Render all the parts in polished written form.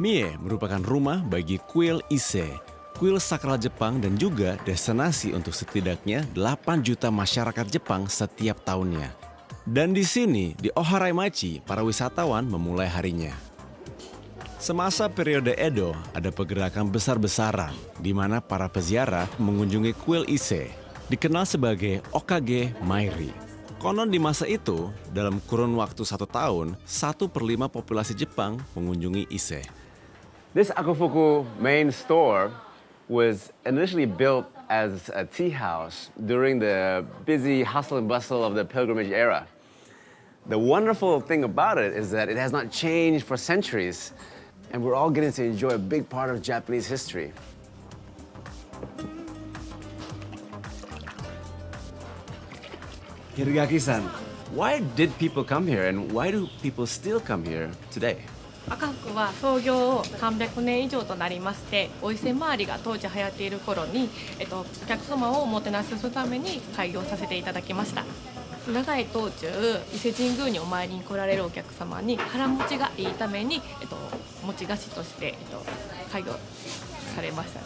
Mie merupakan rumah bagi kuil Ise, kuil sakral Jepang dan juga destinasi untuk setidaknya 8 juta masyarakat Jepang setiap tahunnya. Dan di sini, di Oharaimachi, para wisatawan memulai harinya. Semasa periode Edo, ada pergerakan besar-besaran di mana para peziarah mengunjungi kuil Ise, dikenal sebagai Okage Mairi. Konon di masa itu, dalam kurun waktu 1 tahun, 1/5 populasi Jepang mengunjungi Ise. This Akufuku main store was initially built as a tea house during the busy hustle and bustle of the pilgrimage era. The wonderful thing about it is that it has not changed for centuries, and we're all getting to enjoy a big part of Japanese history. Hirigaki-san, why did people come here, and why do people still come here today? 赤福は創業300年以上となりまして、お伊勢回りが当時流行っている頃に、お客様をおもてなしするために開業させていただきました。長い道中、伊勢神宮にお参りに来られるお客様に腹持ちがいいために、餅菓子として、開業されました。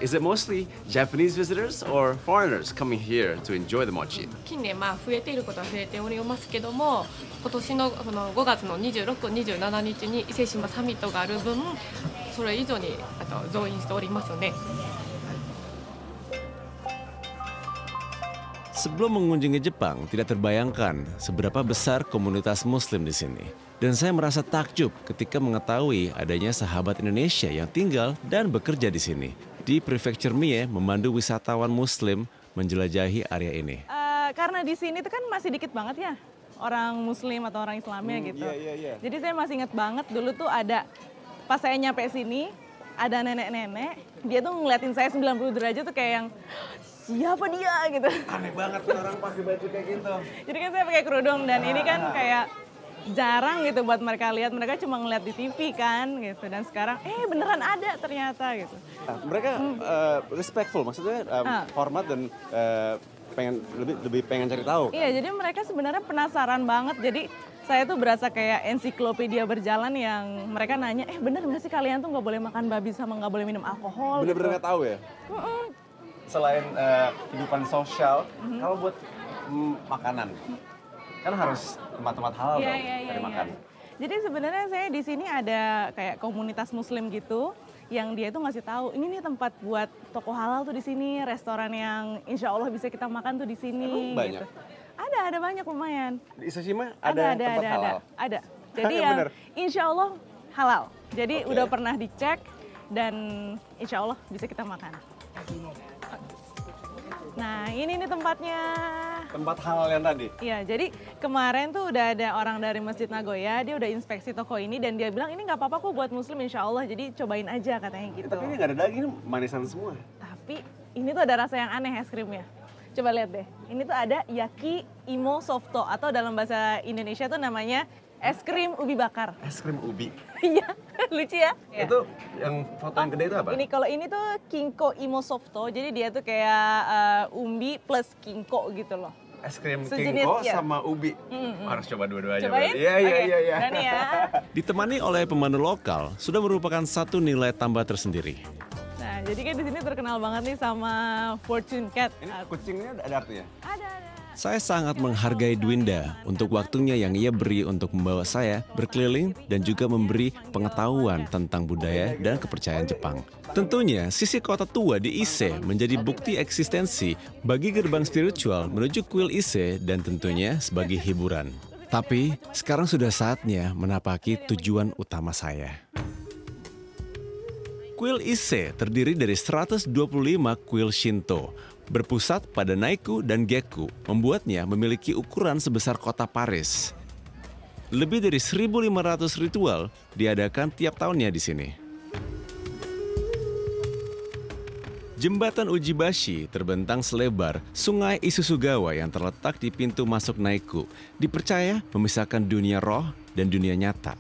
Is it mostly Japanese visitors or foreigners coming here to enjoy the mochi? 近年増えていることは増えておりますけども、今年の5月の26、27日に伊勢志摩サミットがある分、それ以上に増員しておりますね。Sebelum mengunjungi Jepang, tidak terbayangkan seberapa besar komunitas Muslim di sini. Dan saya merasa takjub ketika mengetahui adanya sahabat Indonesia yang tinggal dan bekerja di sini. Di Prefektur Mie memandu wisatawan Muslim menjelajahi area ini. Karena di sini tuh kan masih dikit banget ya orang Muslim atau orang Islamnya gitu. Iya. Jadi saya masih ingat banget dulu tuh ada, pas saya nyampe sini, ada nenek-nenek, dia tuh ngeliatin saya 90 derajat tuh kayak yang, siapa dia gitu. Aneh banget orang pakai baju kayak gitu. Jadi kan saya pakai kerudung dan ini kan kayak jarang gitu buat mereka lihat, mereka cuma ngeliat di TV kan gitu. Dan sekarang beneran ada ternyata gitu. Nah, mereka respectful, maksudnya hormat dan lebih pengen cari tahu. Iya, jadi mereka sebenarnya penasaran banget. Jadi saya tuh berasa kayak ensiklopedia berjalan yang mereka nanya, bener nggak sih kalian tuh nggak boleh makan babi sama nggak boleh minum alkohol? Bener-bener nggak tahu ya? Selain kehidupan sosial, kalau buat makanan, kan harus tempat-tempat halal dong cari makan. Jadi sebenarnya saya di sini ada kayak komunitas Muslim gitu, yang dia itu ngasih tahu ini nih tempat buat toko halal tuh di sini, restoran yang insya Allah bisa kita makan tuh di sini. Emang banyak? Gitu. Ada banyak lumayan. Di Ise-shima ada tempat halal? Ada. Jadi yang insya Allah halal. Jadi udah pernah dicek dan insya Allah bisa kita makan. Nah ini nih tempatnya. Tempat halal yang tadi? Iya, jadi kemarin tuh udah ada orang dari Masjid Nagoya, dia udah inspeksi toko ini dan dia bilang ini nggak apa-apa kok buat Muslim insya Allah, jadi cobain aja katanya gitu. Tapi ini nggak ada daging, manisan semua. Tapi ini tuh ada rasa yang aneh es krimnya. Coba lihat deh, ini tuh ada Yaki Imo Softo atau dalam bahasa Indonesia tuh namanya es krim ubi bakar. Es krim ubi? Iya, lucu ya? Itu yang foto yang gede itu apa? Kalau ini tuh Kinko Imo Softo, jadi dia tuh kayak umbi plus kinko gitu loh. Es krim Sejenis, kinko ya. sama ubi. Harus coba dua-duanya. Cobain? Iya. Berani ya? Ditemani oleh pemandu lokal, sudah merupakan satu nilai tambah tersendiri. Nah, jadi kan di sini terkenal banget nih sama Fortune Cat. Ini kucingnya ada artinya? Ada. Saya sangat menghargai Dwinda untuk waktunya yang ia beri untuk membawa saya berkeliling dan juga memberi pengetahuan tentang budaya dan kepercayaan Jepang. Tentunya, sisi kota tua di Ise menjadi bukti eksistensi bagi gerbang spiritual menuju kuil Ise dan tentunya sebagai hiburan. Tapi, sekarang sudah saatnya menapaki tujuan utama saya. Kuil Ise terdiri dari 125 kuil Shinto, berpusat pada Naiku dan Geku, membuatnya memiliki ukuran sebesar kota Paris. Lebih dari 1.500 ritual diadakan tiap tahunnya di sini. Jembatan Ujibashi terbentang selebar Sungai Isusugawa yang terletak di pintu masuk Naiku, dipercaya memisahkan dunia roh dan dunia nyata.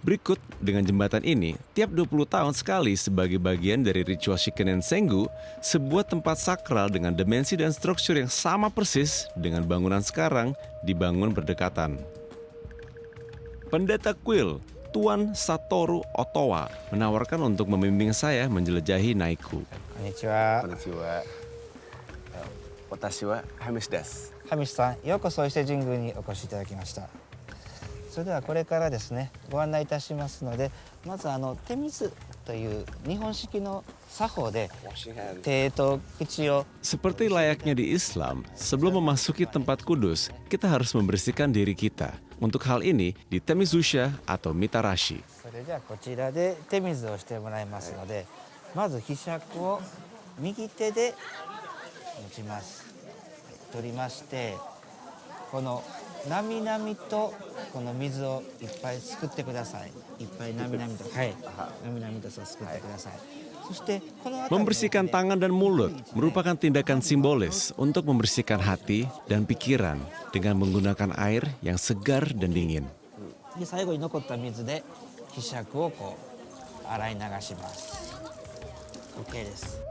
Berikut dengan jembatan ini, tiap 20 tahun sekali sebagai bagian dari ritual Shikenen Sengu, sebuah tempat sakral dengan dimensi dan struktur yang sama persis dengan bangunan sekarang dibangun berdekatan. Pendeta kuil Tuan Satoru Otowa menawarkan untuk membimbing saya menjelajahi Naiku. こんにちは。 Konnichiwa. Watashi wa Hamish desu. ハミシさん、ようこそ伊勢神宮にお越しいただきました。それではこれからですね、ご案内いたしますので、まず手水という日本式の作法で Washing hands. 手と口を Seperti layaknya di Islam, sebelum memasuki tempat kudus, kita harus membersihkan diri kita. Untuk hal ini, di Temizusha atau Mitarashi. それではこちらで手水をしてもらいますので、まず柄杓を右手で持ちます。取りまして、このなみなみとこの水をいっぱいすくってください。いっぱいなみなみと、はい、なみなみとすくってください。そしてこの辺り Membersihkan tangan dan mulut merupakan tindakan simbolis untuk membersihkan hati dan pikiran dengan menggunakan air yang segar dan dingin. で最後に残った水で柄杓をこう洗い流します。OK です。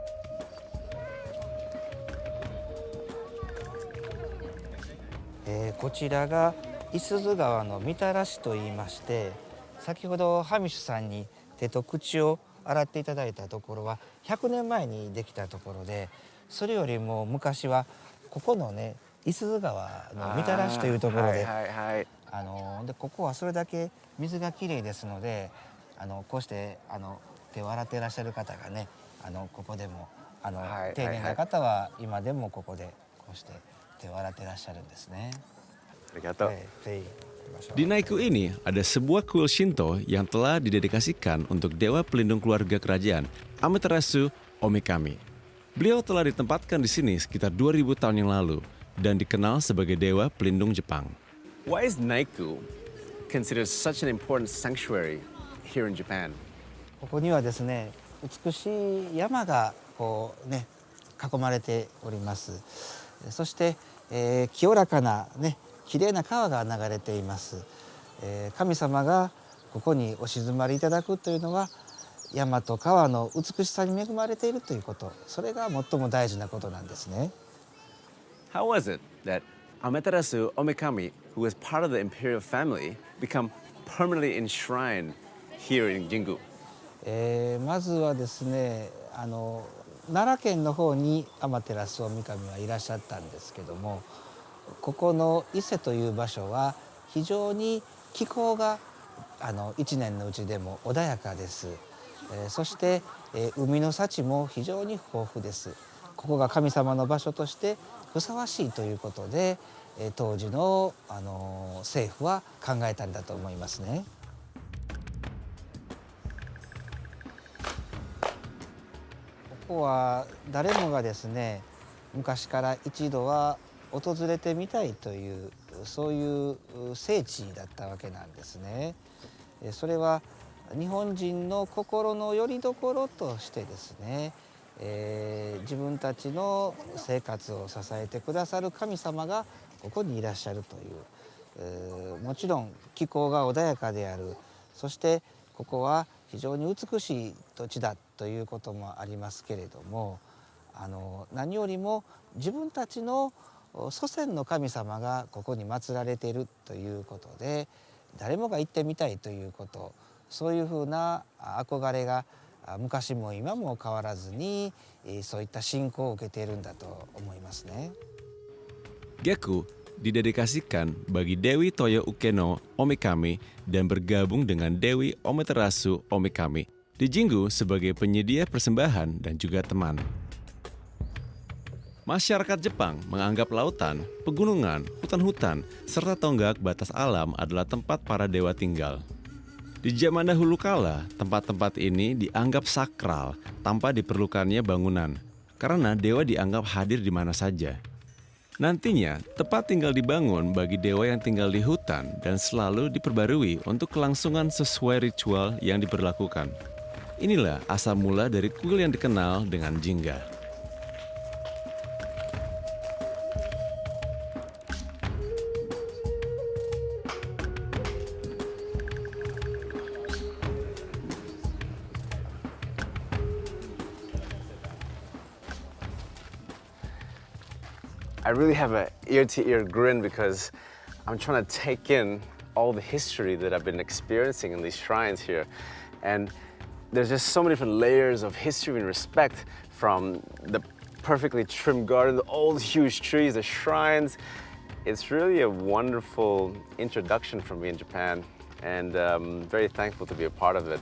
こちらが五十鈴川のみたらしといいまして、先ほどハミッシュさんに手と口を洗っていただいたところは100年前にできたところで、それよりも昔はここのね五十鈴川のみたらしというところで、でここはそれだけ水がきれいですので、こうして手を洗っていらっしゃる方がね、ここでも丁寧な方は今でもここでこうして手を洗っていらっしゃるんですね。 Arigato. Di Naiku ini ada sebuah kuil Shinto yang telah didedikasikan untuk dewa pelindung keluarga kerajaan, Amaterasu Omikami. Beliau telah ditempatkan di sini sekitar 2000 tahun yang lalu dan dikenal sebagai dewa pelindung Jepang. Why is Naiku considered such an important sanctuary here in Japan? ここにはですね、美しい山がこうね囲まれております。そして、清らかなねきれいな川が流れています。神様がここにお静まりいただくというのは山と川の美しさに恵まれているということ、それが最も大事なことなんですね。 How was it that Amaterasu Omikami, who was part of the imperial family, become permanently enshrined here in Jingu? まずはですね、奈良県の方に天照大神はいらっしゃったんですけども、ここの伊勢という場所は非常に気候が一年のうちでも穏やかです。そして、海の幸も非常に豊富です。ここが神様の場所としてふさわしいということで、当時の政府は考えたんだと思いますね。 ここは誰もがですね、昔から一度は訪れてみたいというそういう聖地だったわけなんですね。それは日本人の心の拠り所としてですね、自分たちの生活を支えてくださる神様がここにいらっしゃるという、もちろん気候が穏やかである、そしてここは非常に美しい土地だということもありますけれども、何よりも自分たちの祖先の神様がここに祀られているということで、誰もが行ってみたいということ、そういうふうな憧れが昔も今も変わらずにそういった信仰を受けているんだと思いますね。 Gyaku didedikasikan bagi Dewi Toyo Ukeno Omikami dan bergabung dengan Dewi Amaterasu Omikami di Jingu sebagai penyedia persembahan dan juga teman. Masyarakat Jepang menganggap lautan, pegunungan, hutan-hutan, serta tonggak batas alam adalah tempat para dewa tinggal. Di zaman dahulu kala, tempat-tempat ini dianggap sakral tanpa diperlukannya bangunan, karena dewa dianggap hadir di mana saja. Nantinya, tempat tinggal dibangun bagi dewa yang tinggal di hutan dan selalu diperbarui untuk kelangsungan sesuai ritual yang diberlakukan. Inilah asal mula dari kuil yang dikenal dengan Jingga. I really have an ear-to-ear grin because I'm trying to take in all the history that I've been experiencing in these shrines here. And there's just so many different layers of history and respect, from the perfectly trimmed garden, all the huge trees, the shrines. It's really a wonderful introduction for me in Japan, and I'm very thankful to be a part of it.